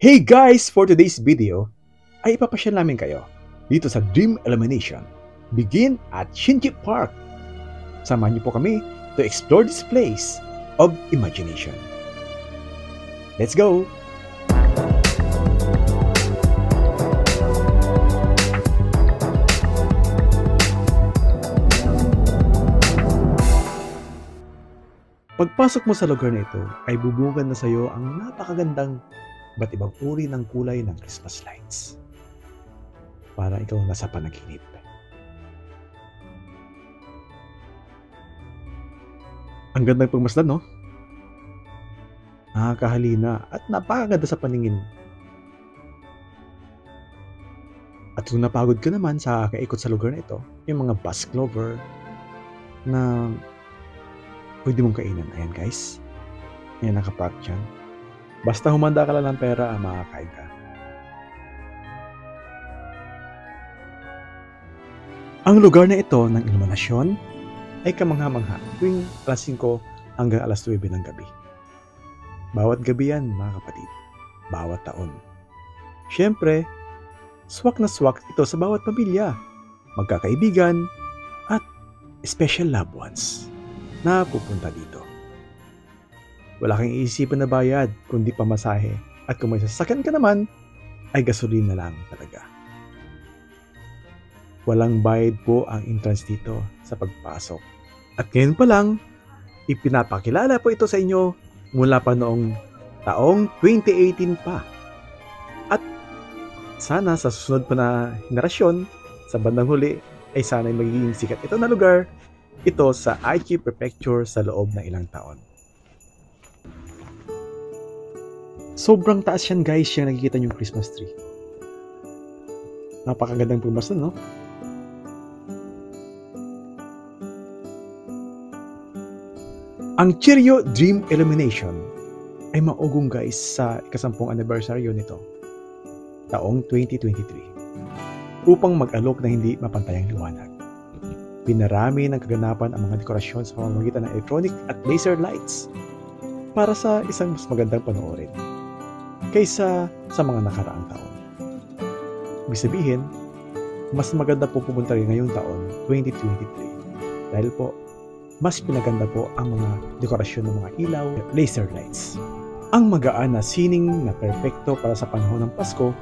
Hey guys! For today's video, ay ipapasyal namin kayo dito sa Dream Illumination. Begin at Shinji Park. Samahan niyo po kami to explore this place of imagination. Let's go! Pagpasok mo sa lugar na ito, ay bubungad na sa iyo ang napakagandang ba't ibang uri ng kulay ng Christmas lights. Para ikaw nasa panaginip. Ang ganda ng pagmasdan, no? Nakakahalina at napakaganda sa paningin. At kung napagod ka naman sa kaikot sa lugar na ito, yung mga bask clover na pwede mong kainan. Ayan guys. Ayan nakapark dyan. Basta humanda ka lang ng pera, makakain ka. Ang lugar na ito ng iluminasyon ay kamangha-mangha tuwing alas 5 hanggang alas 9 ng gabi. Bawat gabi yan mga kapatid. Bawat taon. Siyempre, swak na swak ito sa bawat pamilya, magkakaibigan, at special loved ones na pupunta dito. Wala kang iisipin na bayad kundi pamasahe, at kung may sasakyan ka naman ay gasolina lang talaga. Walang bayad po ang entrance dito sa pagpasok. At ngayon pa lang, ipinapakilala po ito sa inyo mula pa noong taong 2018 pa. At sana sa susunod pa na henerasyon, sa bandang huli, ay sana'y magiging sikat ito na lugar ito sa Aichi Prefecture sa loob ng ilang taon. Sobrang taas yan guys, yung nakikita nyo yung Christmas tree. Napakagandang pagmasdan, no? Ang Cheerio Dream Illumination ay maugong guys sa ika-10 anibersaryo nito, taong 2023, upang mag-alok na hindi mapantayang liwanag. Pinarami ng kaganapan ang mga dekorasyon sa pamamagitan ng electronic at laser lights para sa isang mas magandang panoorin kaysa sa mga nakaraang taon. Ibig sabihin, mas maganda po pumunta rin ngayong taon, 2023, dahil po mas pinaganda po ang mga dekorasyon ng mga ilaw at laser lights. Ang magaan na sining na perpekto para sa panahon ng Pasko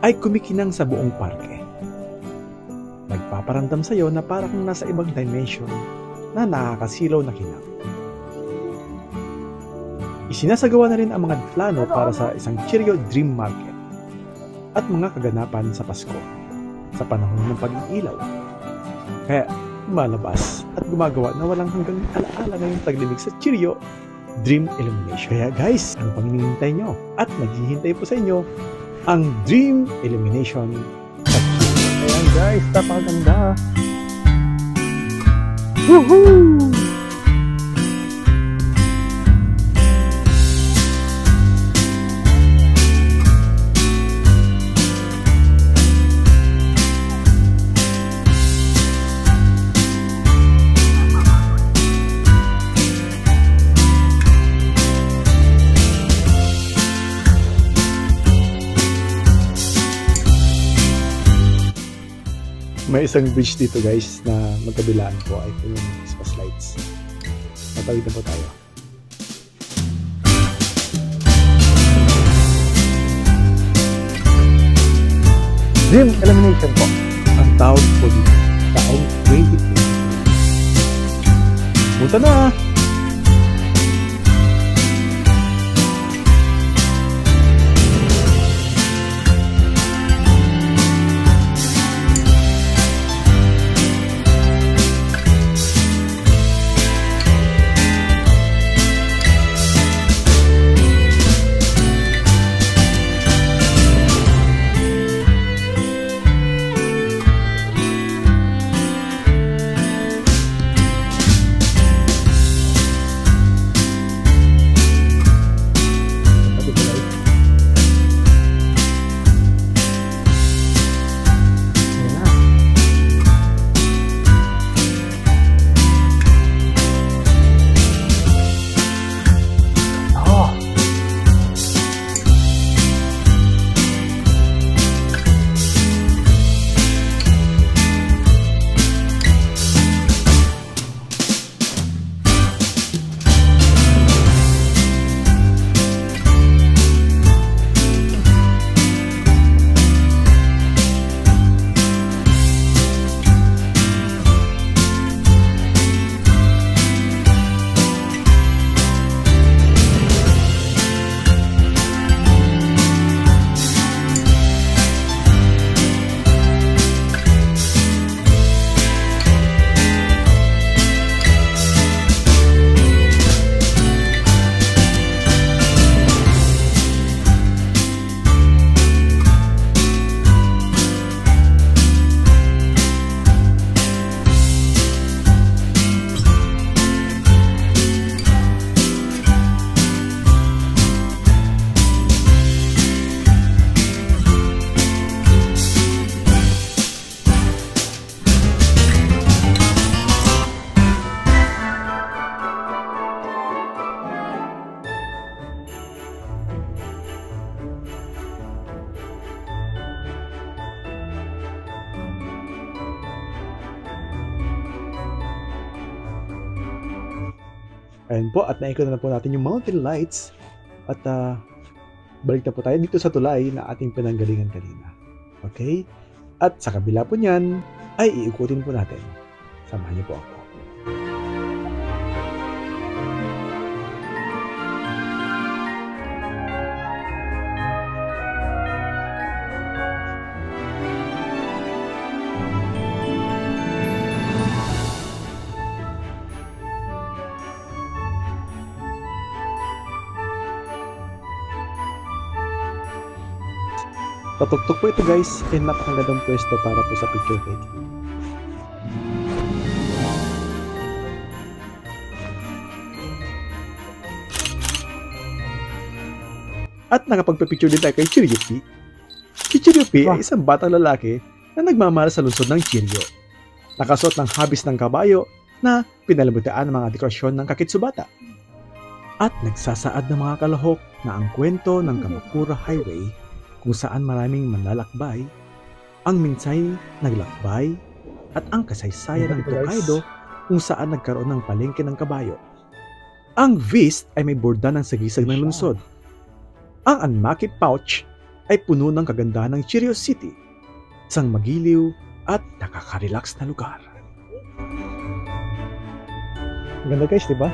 ay kumikinang sa buong parke. Nagpaparamdam sa iyo na parang nasa ibang dimension na nakakasilaw na kinang. Isinasagawa na rin ang mga plano para sa isang Cheerio Dream Market at mga kaganapan sa Pasko sa panahon ng pag-iilaw. Kaya lumalabas at gumagawa na walang hanggang alaala ngayong taglimig sa Cheerio Dream Illumination. Kaya guys, ano pang hinihintay nyo? At naghihintay po sa inyo ang Dream Illumination. Ayan guys, napakaganda. Woohoo! May isang bridge dito guys na magkabilaan po ay ito yung Christmas lights. Matawid na po tayo. Dream Illumination po ang tawag po dito. Taong 2020. Punta na! Ayan po, at naikot na po natin yung mountain lights. At balik na po tayo dito sa tulay na ating pinanggalingan kanina. Okay? At sa kabila po niyan, ay iikutin po natin. Samahan niyo po ako. Patuktok po ito guys, and napakagandang pwesto para po sa picture taking. At nakapagpapicture din tayo kay Chiryupi. Si Chiryupi ay isang batang lalaki na nagmamahal sa lungsod ng Chiryo. Nakasuot ng habis ng kabayo na pinalamutaan ng mga dekorasyon ng Kakitsubata. At nagsasaad ng mga kalahok na ang kwento ng Kamakura Highway kung saan maraming manlalakbay, ang Minsay naglakbay, at ang kasaysayan ng Tokaido kung saan nagkaroon ng palengke ng kabayo. Ang Vist ay may borda ng sagisag ng lungsod. Ang Anmaki Pouch ay puno ng kagandahan ng Chiryo City, isang magiliw at nakaka-relax na lugar. Ganda guys, di ba?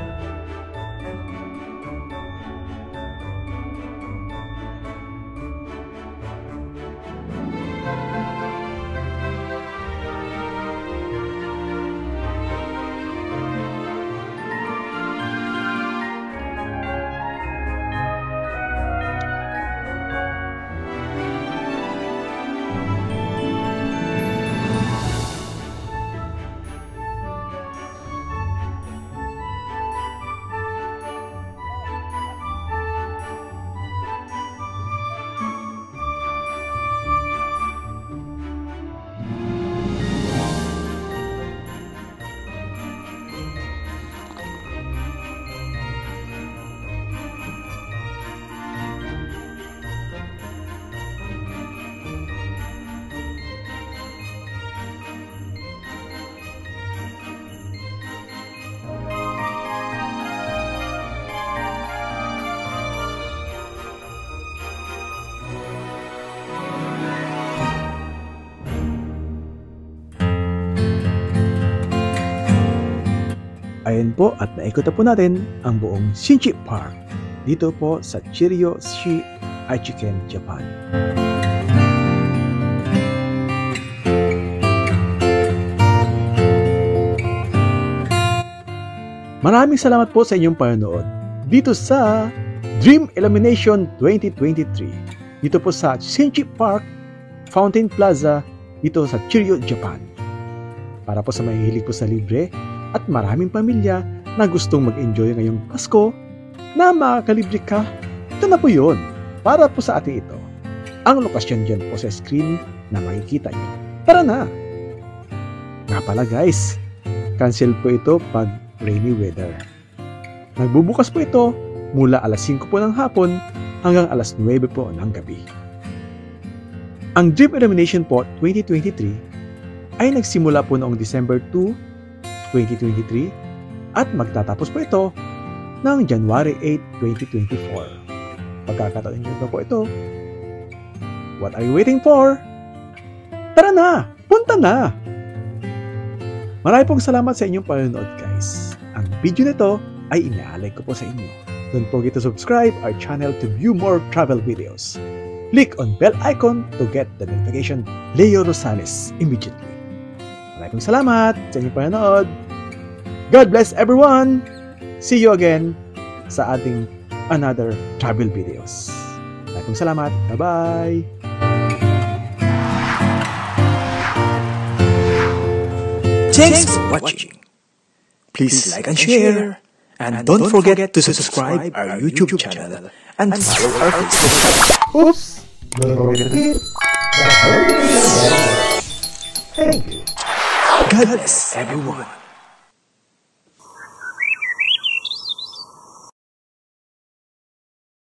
Ayan po, at naikot na po natin ang buong Shinchi Park dito po sa Chiryo Shi Aichiken, Japan. Maraming salamat po sa inyong panonood dito sa Dream Illumination 2023 dito po sa Shinchi Park, Fountain Plaza dito sa Chiryo, Japan. Para po sa mahihilig po sa libre at maraming pamilya na gustong mag-enjoy ngayong Pasko na makakalibre ka, ito na po yun. Para po sa atin ito. Ang lokasyon dyan po sa screen na makikita nyo. Tara na! Nga pala guys, cancel po ito pag rainy weather. Nagbubukas po ito mula alas 5 po ng hapon hanggang alas 9 po ng gabi. Ang Dream Illumination po 2023 ay nagsimula po noong December 2, 2023 at magtatapos po ito ng January 8, 2024. Pagkakataon nyo po ito. What are you waiting for? Tara na! Punta na! Maraming pong salamat sa inyong panonood guys. Ang video nito ay inaalay ko po sa inyo. Don't forget to subscribe our channel to view more travel videos. Click on bell icon to get the notification Leo Rosales immediately. Maraming salamat sa inyong panonood. God bless everyone! See you again sa ating another travel videos. Maraming salamat. Bye-bye! Thanks for watching. Please like and share. And don't forget to subscribe our YouTube channel and follow our Facebook page. Oops! Don't forget to hit the Thank you. God bless everyone.